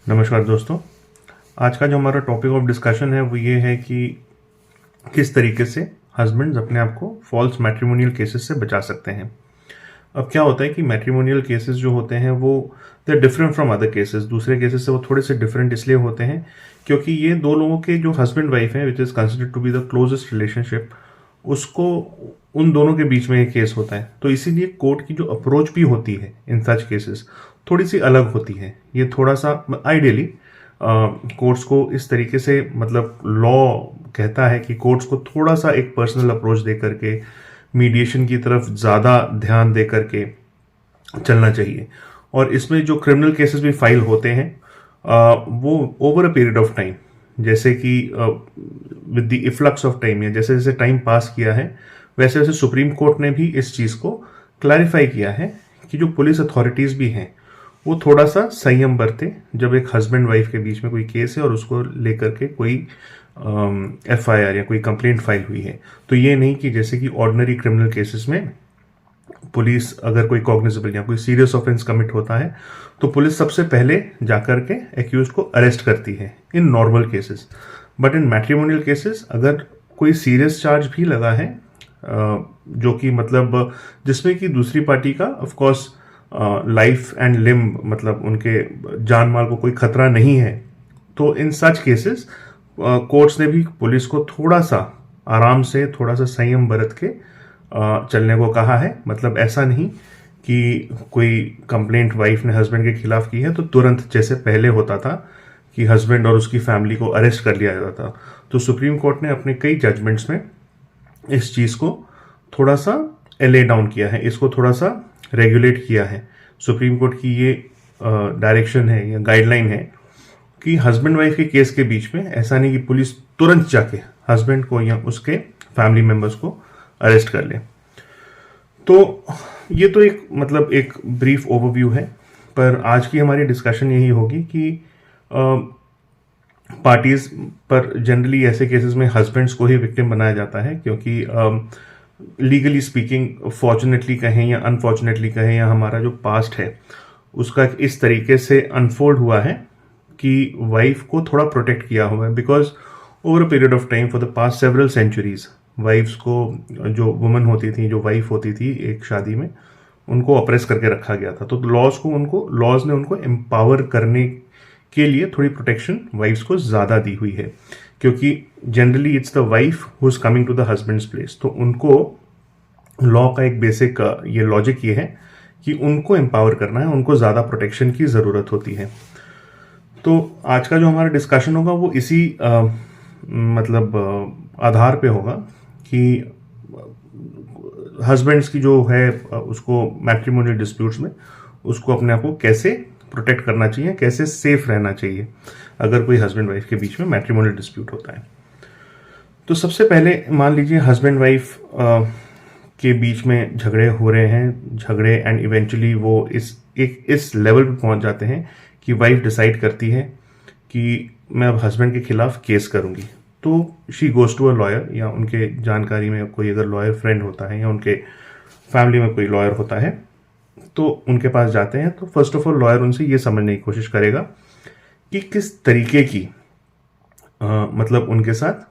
नमस्कार दोस्तों। आज का जो हमारा टॉपिक ऑफ डिस्कशन है वो ये है कि किस तरीके से हस्बैंड्स अपने आप को फॉल्स मैट्रिमोनियल केसेस से बचा सकते हैं। अब क्या होता है कि मैट्रिमोनियल केसेस जो होते हैं वो they are different from other cases. दूसरे केसेस से वो थोड़े से डिफरेंट इसलिए होते हैं क्योंकि ये दो लोगों के जो हस्बैंड वाइफ हैं which is considered to be the closest relationship, उसको उन दोनों के बीच में ये केस होता है। तो इसीलिए कोर्ट की जो अप्रोच भी होती है इन सच केसेस थोड़ी सी अलग होती है। ये थोड़ा सा आइडियली कोर्ट्स को इस तरीके से मतलब लॉ कहता है कि कोर्ट्स को थोड़ा सा एक पर्सनल अप्रोच दे करके मीडिएशन की तरफ ज़्यादा ध्यान दे करके चलना चाहिए। और इसमें जो क्रिमिनल केसेस भी फाइल होते हैं वो over a period of time, जैसे कि with the efflux of time या जैसे जैसे टाइम पास किया है वैसे वैसे सुप्रीम कोर्ट ने भी इस चीज़ को क्लैरिफाई किया है कि जो पुलिस अथॉरिटीज़ भी हैं वो थोड़ा सा संयम बरते जब एक हस्बैंड वाइफ के बीच में कोई केस है और उसको लेकर के कोई एफआईआर या कोई कंप्लेंट फाइल हुई है। तो ये नहीं कि जैसे कि ऑर्डिनरी क्रिमिनल केसेस में पुलिस अगर कोई कॉग्निजेबल या कोई सीरियस ऑफेंस कमिट होता है तो पुलिस सबसे पहले जाकर के एक्यूज को अरेस्ट करती है in normal cases. But in matrimonial cases अगर कोई सीरियस चार्ज भी लगा है जो कि मतलब जिसमें कि दूसरी पार्टी का ऑफ कोर्स लाइफ एंड लिम मतलब उनके जान माल को कोई खतरा नहीं है, तो इन सच केसेस कोर्ट्स ने भी पुलिस को थोड़ा सा आराम से थोड़ा सा संयम बरत के चलने को कहा है। मतलब ऐसा नहीं कि कोई कंप्लेंट वाइफ ने हस्बैंड के खिलाफ की है तो तुरंत जैसे पहले होता था कि हस्बैंड और उसकी फैमिली को अरेस्ट कर लिया जाता था। तो सुप्रीम कोर्ट ने अपने कई जजमेंट्स में इस चीज़ को थोड़ा सा ले डाउन किया है, इसको थोड़ा सा रेगुलेट किया है। सुप्रीम कोर्ट की ये डायरेक्शन है या गाइडलाइन है कि हस्बैंड वाइफ के केस के बीच में ऐसा नहीं कि पुलिस तुरंत जाके हस्बैंड को या उसके फैमिली मेंबर्स को अरेस्ट कर ले। तो ये तो एक मतलब एक ब्रीफ ओवरव्यू है, पर आज की हमारी डिस्कशन यही होगी कि पार्टीज पर जनरली ऐसे केसेस में हस्बैंड्स को ही विक्टिम बनाया जाता है क्योंकि लीगली स्पीकिंग फॉर्चुनेटली कहें या अनफॉर्चुनेटली कहें या हमारा जो पास्ट है उसका इस तरीके से अनफोल्ड हुआ है कि वाइफ को थोड़ा प्रोटेक्ट किया हुआ है। Because over a period of time for the past several centuries wives को जो वुमन होती थी, जो वाइफ होती थी एक शादी में, उनको ऑप्रेस करके रखा गया था। तो लॉज ने उनको एम्पावर करने के लिए थोड़ी प्रोटेक्शन वाइफ्स को ज़्यादा दी हुई है क्योंकि generally it's the wife who is coming to the husband's place. तो उनको लॉ का एक बेसिक ये लॉजिक ये है कि उनको एम्पावर करना है, उनको ज़्यादा प्रोटेक्शन की ज़रूरत होती है। तो आज का जो हमारा डिस्कशन होगा वो इसी मतलब आधार पे होगा कि हस्बैंड्स की जो है उसको मैट्रिमोनियल डिस्प्यूट्स में उसको अपने आप को कैसे प्रोटेक्ट करना चाहिए, कैसे सेफ रहना चाहिए अगर कोई हस्बैंड वाइफ के बीच में मैट्रिमोनियल डिस्प्यूट होता है। तो सबसे पहले मान लीजिए हस्बैंड वाइफ के बीच में झगड़े हो रहे हैं, झगड़े एंड इवेंचुअली वो इस लेवल पे पहुंच जाते हैं कि वाइफ डिसाइड करती है कि मैं अब हस्बैंड के खिलाफ केस करूंगी। तो she goes to a lawyer या उनके जानकारी में कोई अगर लॉयर फ्रेंड होता है या उनके फैमिली में कोई लॉयर होता है तो उनके पास जाते हैं। तो फर्स्ट ऑफ ऑल लॉयर उनसे ये समझने की कोशिश करेगा कि किस तरीके की मतलब उनके साथ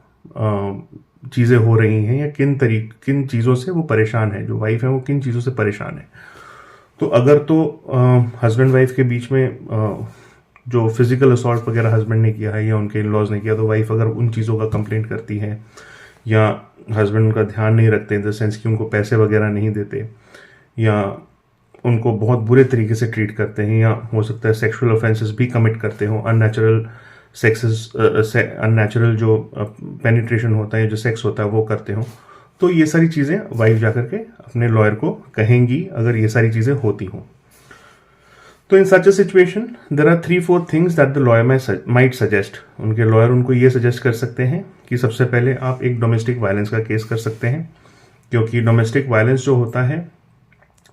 चीज़ें हो रही हैं या किन चीज़ों से वो परेशान है, जो वाइफ है वो किन चीज़ों से परेशान है। तो अगर तो हस्बैंड वाइफ के बीच में जो फिजिकल असॉल्ट वगैरह हस्बैंड ने किया है या उनके इन लॉज ने किया, तो वाइफ अगर उन चीज़ों का कंप्लेंट करती है या हस्बैंड उनका ध्यान नहीं रखते इन द सेंस कि उनको पैसे वगैरह नहीं देते या उनको बहुत बुरे तरीके से ट्रीट करते हैं या हो सकता है सेक्सुअल ऑफेंसेस भी कमिट करते हो, अननेचुरल जो पेनिट्रेशन होता है, जो सेक्स होता है वो करते हो, तो ये सारी चीज़ें वाइफ जाकर के अपने लॉयर को कहेंगी अगर ये सारी चीज़ें होती हों। तो in such a situation there are 3-4 things that the lawyer might suggest. उनके लॉयर उनको ये सजेस्ट कर सकते हैं कि सबसे पहले आप एक डोमेस्टिक वायलेंस का केस कर सकते हैं क्योंकि डोमेस्टिक वायलेंस जो होता है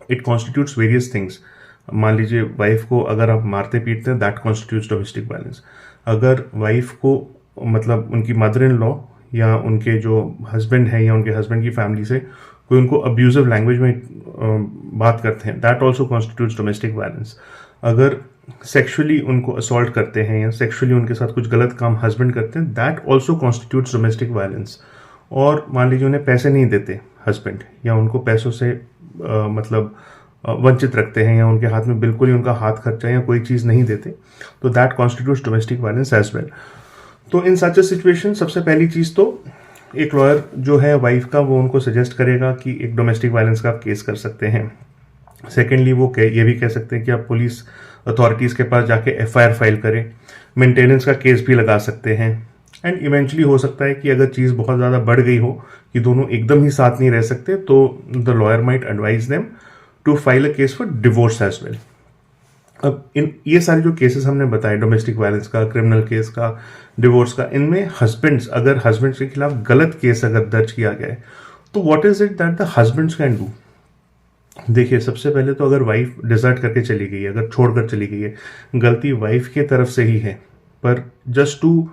इट कॉन्स्टिट्यूट्स वेरियस थिंग्स। मान लीजिए वाइफ को अगर आप मारते पीटते हैं दैट कॉन्स्टिट्यूट्स डोमेस्टिक वायलेंस। अगर वाइफ को मतलब उनकी मदर इन लॉ या उनके जो हस्बैंड हैं या उनके हस्बैंड की फैमिली से कोई उनको अब्यूजिव लैंग्वेज में बात करते हैं, that also constitutes domestic violence. अगर सेक्सुअली उनको असॉल्ट करते हैं या सेक्सुअली उनके साथ कुछ गलत काम हस्बैंड करते हैं, that also constitutes domestic violence. और मान लीजिए उन्हें पैसे नहीं देते हस्बैंड, या उनको पैसों से वंचित रखते हैं, या उनके हाथ में बिल्कुल ही उनका हाथ खर्चा या कोई चीज़ नहीं देते, तो that constitutes domestic violence as well. तो इन सच अ सिचुएशन सबसे पहली चीज़ तो एक लॉयर जो है वाइफ का, वो उनको सजेस्ट करेगा कि एक डोमेस्टिक वायलेंस का आप केस कर सकते हैं। सेकेंडली वो ये भी कह सकते हैं कि आप पुलिस अथॉरिटीज़ के पास जाके एफआईआर फाइल करें, मेंटेनेंस का केस भी लगा सकते हैं। एंड इवेंचुअली हो सकता है कि अगर चीज़ बहुत ज़्यादा बढ़ गई हो कि दोनों एकदम ही साथ नहीं रह सकते, तो the lawyer might advise them to file a case for divorce as well. अब ये सारे जो केसेस हमने बताए, डोमेस्टिक वायलेंस का, क्रिमिनल केस का, डिवोर्स का, इनमें अगर हस्बैंड्स के खिलाफ गलत केस अगर दर्ज किया गया है, तो what is it that the husbands can do. देखिए, सबसे पहले तो अगर वाइफ डिजर्ट करके चली गई है, अगर छोड़कर चली गई है, गलती वाइफ की तरफ से ही है, पर जस्ट टू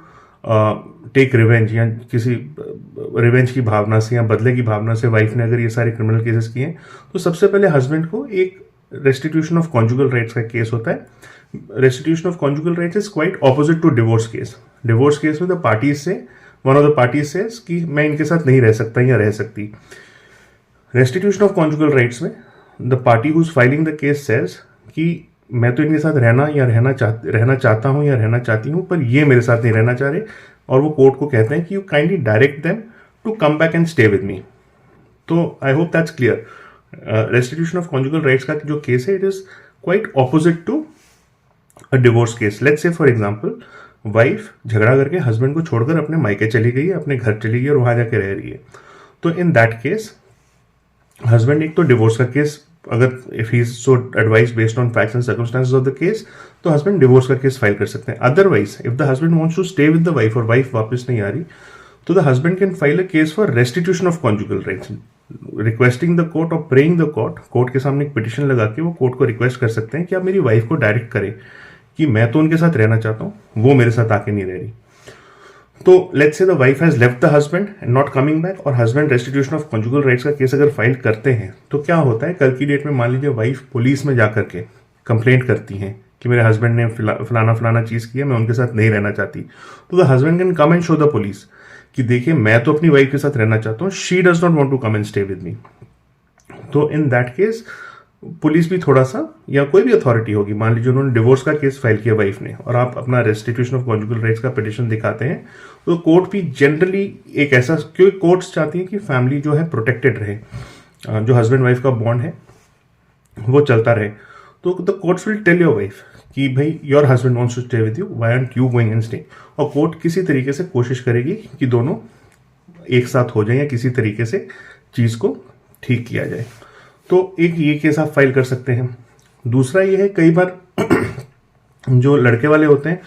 टेक रिवेंज या किसी रिवेंज की भावना से या बदले की भावना से वाइफ ने अगर ये सारे क्रिमिनल केसेस किए, तो सबसे पहले हस्बैंड को एक रेस्टिट्यूशन ऑफ कॉन्जुगल राइट्स का केस होता है। Restitution of conjugal rights is quite opposite to divorce case. Divorce case में द पार्टीज से one of the parties says कि मैं इनके साथ नहीं रह सकता या रह सकती। रेस्टिट्यूशन ऑफ कॉन्जुगल राइट्स में the party who is filing the case says कि मैं तो इनके साथ रहना चाहता हूं या रहना चाहती हूं, पर ये मेरे साथ नहीं रहना चाह रहे, और वो कोर्ट को कहते हैं कि you kindly direct them to come back and stay with me. तो I hope that's clear. Restitution of conjugal rights का जो केस है, it is quite opposite to a divorce case. Let's say for example, wife झगड़ा करके husband को छोड़कर अपने मायके चली गई है, अपने घर चली गई और वहां जाके रह रही है, तो इन दैट केस हस्बैंड एक तो डिवोर्स का केस, अगर if he is so advised based on facts and circumstances of the case, तो हस्बैंड डिवोर्स का केस फाइल कर सकते हैं। Otherwise if the husband wants to stay with the wife और वाइफ वापस नहीं आ रही, तो the husband can file a case for restitution of conjugal rights, requesting the court और प्रेइंग द कोर्ट के सामने एक पिटिशन लगा के वो कोर्ट को रिक्वेस्ट कर सकते हैं कि आप मेरी वाइफ को डायरेक्ट करें कि मैं तो उनके साथ रहना चाहता हूं, वो मेरे साथ आके नहीं रह रही। तो let's say the wife has left the husband and not coming back, और husband restitution of conjugal rights का केस अगर फाइल करते हैं, तो क्या होता है, कल की डेट में मान लीजिए वाइफ पुलिस में जाकर के कंप्लेंट करती हैं कि मेरे हस्बैंड ने फलाना चीज किया, मैं उनके साथ नहीं रहना चाहती, तो the husband can come and show the police कि देखिए मैं तो अपनी वाइफ के साथ रहना चाहता हूँ, she does not want to come and stay with me. तो इन दैट केस पुलिस भी थोड़ा सा, या कोई भी अथॉरिटी होगी, मान लीजिए उन्होंने डिवोर्स का केस फाइल किया वाइफ ने, और आप अपना रेस्टिट्यूशन ऑफ कॉन्जुगल राइट्स का पिटिशन दिखाते हैं, तो कोर्ट भी जनरली एक ऐसा, क्योंकि कोर्ट्स चाहती हैं कि फैमिली जो है प्रोटेक्टेड रहे, जो हस्बैंड वाइफ का बॉन्ड है वो चलता रहे, तो the courts will tell your wife कि भाई your husband wants to stay with you, why aren't you going and stay, और कोर्ट किसी तरीके से कोशिश करेगी कि दोनों एक साथ हो जाएं या किसी तरीके से चीज को ठीक किया जाए। तो एक ये केस आप फाइल कर सकते हैं। दूसरा ये है, कई बार जो लड़के वाले होते हैं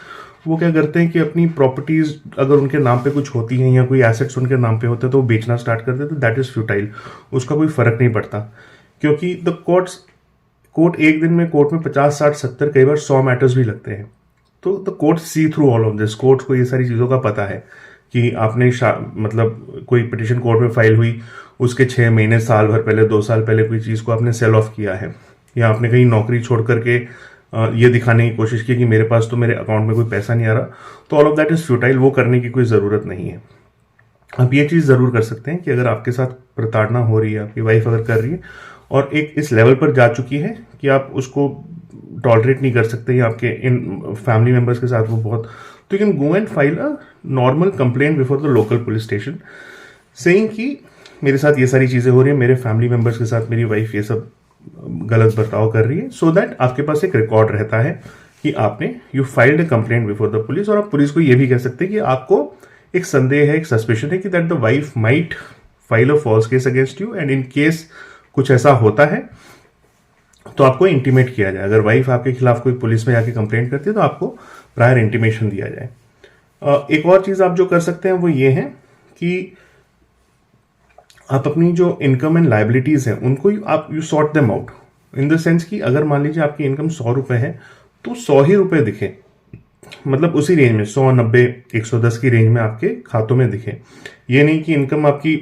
वो क्या करते हैं कि अपनी प्रॉपर्टीज अगर उनके नाम पे कुछ होती हैं या कोई एसेट्स उनके नाम पे होते हैं, तो वो बेचना स्टार्ट कर देते हैं। दैट इज फ्यूटाइल, उसका कोई फर्क नहीं पड़ता, क्योंकि द कोर्ट एक दिन में कोर्ट में 50, 60, 70, कई बार 100 मैटर्स भी लगते हैं। तो the court see through all of this. Court को ये सारी चीज़ों का पता है कि आपने मतलब कोई पिटिशन कोर्ट में फाइल हुई, उसके 6 महीने, साल भर पहले, 2 साल पहले कोई चीज़ को आपने सेल ऑफ किया है, या आपने कहीं नौकरी छोड़ करके ये दिखाने की कोशिश की कि मेरे पास तो मेरे अकाउंट में कोई पैसा नहीं आ रहा, तो all of that is futile, वो करने की कोई ज़रूरत नहीं है। आप ये चीज़ ज़रूर कर सकते हैं कि अगर आपके साथ प्रताड़ना हो रही है, आपकी वाइफ अगर कर रही है और एक इस लेवल पर जा चुकी है कि आप उसको टॉलरेट नहीं कर सकते, या आपके इन फैमिली मेंबर्स के साथ वो बहुत, तो you can go and file a normal complaint before the local police station, saying कि मेरे साथ ये सारी चीज़ें हो रही है, मेरे फैमिली मेंबर्स के साथ मेरी वाइफ ये सब गलत बर्ताव कर रही है, सो दैट आपके पास एक रिकॉर्ड रहता है कि आपने you filed a complaint before the police. और आप पुलिस को ये भी कह सकते हैं कि आपको एक संदेह है, एक सस्पिशन है कि that the wife might file a false case against you, and in case कुछ ऐसा होता है तो आपको इंटीमेट किया जाए। अगर वाइफ आपके खिलाफ कोई पुलिस में जाके कंप्लेंट करती है तो आपको प्रायर इंटीमेशन दिया जाए। एक और चीज आप जो कर सकते हैं वो ये है कि आप अपनी जो इनकम एंड लाइबिलिटीज हैं उनको आप you sort them out, in the sense कि अगर मान लीजिए आपकी इनकम 100 रुपए है तो 100 ही रुपए दिखे, मतलब उसी रेंज में 100, 90, 110 की रेंज में आपके खातों में दिखे। ये नहीं कि इनकम आपकी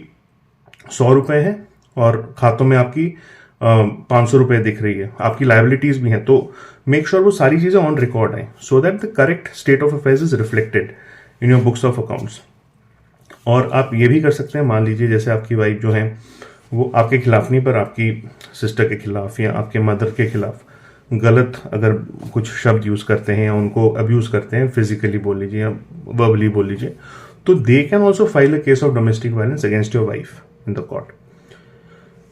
100 रुपए है और खातों में आपकी ₹500 दिख रही है, आपकी लाइबिलिटीज भी हैं, तो मेक श्योर वो सारी चीजें ऑन रिकॉर्ड हैं, so that the correct state of affairs is reflected in your books of accounts. और आप ये भी कर सकते हैं, मान लीजिए जैसे आपकी वाइफ जो है वो आपके खिलाफ नहीं, पर आपकी सिस्टर के खिलाफ या आपके मदर के खिलाफ गलत अगर कुछ शब्द यूज करते हैं या उनको अब्यूज करते हैं, फिजिकली बोल लीजिए या वर्बली बोल लीजिए, तो they can also file a case of domestic violence against your wife in the court.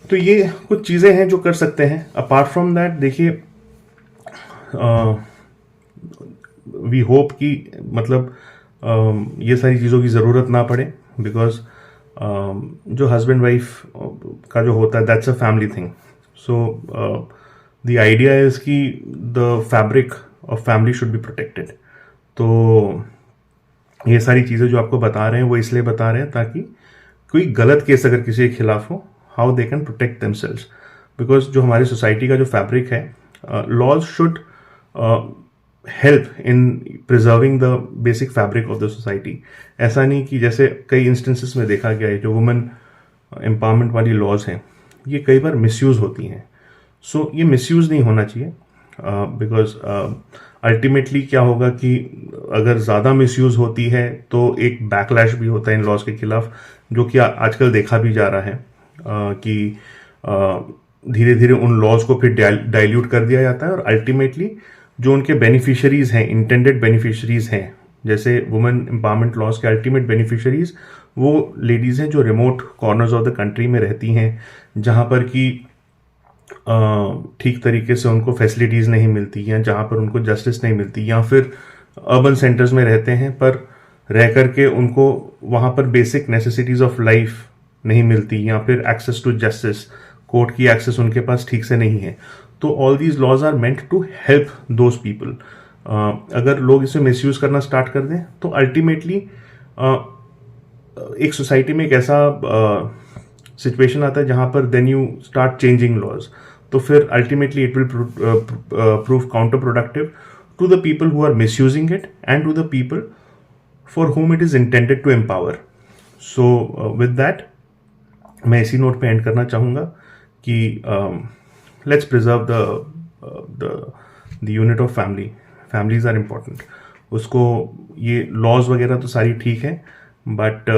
तो ये कुछ चीजें हैं जो कर सकते हैं। अपार्ट फ्रॉम दैट देखिए, वी होप कि मतलब ये सारी चीज़ों की ज़रूरत ना पड़े, बिकॉज जो हस्बैंड वाइफ का जो होता है that's a family thing. So the idea is कि the fabric of family should be protected. तो ये सारी चीज़ें जो आपको बता रहे हैं वो इसलिए बता रहे हैं ताकि कोई गलत केस अगर किसी के खिलाफ हो, how they can protect themselves. Because जो हमारी सोसाइटी का जो फैब्रिक है, laws should help in preserving the basic fabric of the society. ऐसा नहीं कि जैसे कई इंस्टेंसेस में देखा गया है जो वुमेन एम्पावरमेंट वाली लॉज हैं ये कई बार मिसयूज होती हैं। सो ये मिसयूज नहीं होना चाहिए, बिकॉज अल्टीमेटली क्या होगा कि अगर ज़्यादा मिसयूज होती है तो एक बैकलैश भी होता है इन लॉज के खिलाफ, जो कि आजकल देखा भी जा रहा है कि धीरे धीरे उन लॉज को फिर डाइल्यूट कर दिया जाता है और अल्टीमेटली जो उनके बेनिफिशरीज हैं, इंटेंडेड बेनिफिशरीज हैं, जैसे वुमेन एम्पावरमेंट लॉज के अल्टीमेट बेनिफिशरीज वो लेडीज़ हैं जो remote corners of the country में रहती हैं, जहाँ पर कि ठीक तरीके से उनको फैसिलिटीज़ नहीं मिलती या जहाँ पर उनको जस्टिस नहीं मिलती, या फिर अर्बन सेंटर्स में रहते हैं पर रह करके उनको वहाँ पर बेसिक नेसेसिटीज़ ऑफ लाइफ नहीं मिलती, या फिर एक्सेस टू जस्टिस, कोर्ट की एक्सेस उनके पास ठीक से नहीं है। तो all these laws are meant to help those people. अगर लोग इसे मिसयूज करना स्टार्ट कर दें तो अल्टीमेटली एक सोसाइटी में एक ऐसा सिचुएशन आता है जहां पर then you start changing laws, तो फिर ultimately it will prove counter productive to the people who are misusing it and to the people for whom it is intended to empower. So with that मैं इसी note पे and करना चाहूँगा कि let's preserve the unit of family. Families are important. उसको ये laws वगैरह तो सारी ठीक है, बट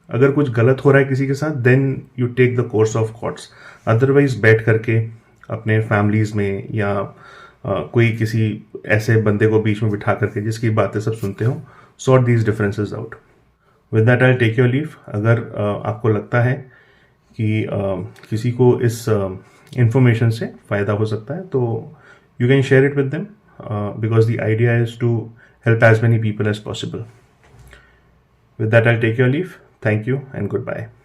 अगर कुछ गलत हो रहा है किसी के साथ then you take the course of courts. Otherwise बैठ करके अपने फैमिलीज में या कोई किसी ऐसे बंदे को बीच में बिठा करके जिसकी बातें सब सुनते हो, sort these differences out. With that I'll take your leave. अगर आपको लगता है कि किसी को इस इंफॉर्मेशन से फ़ायदा हो सकता है तो you can share it with them, because the idea is to help as many people as possible. With that I'll take your leave. Thank you and goodbye.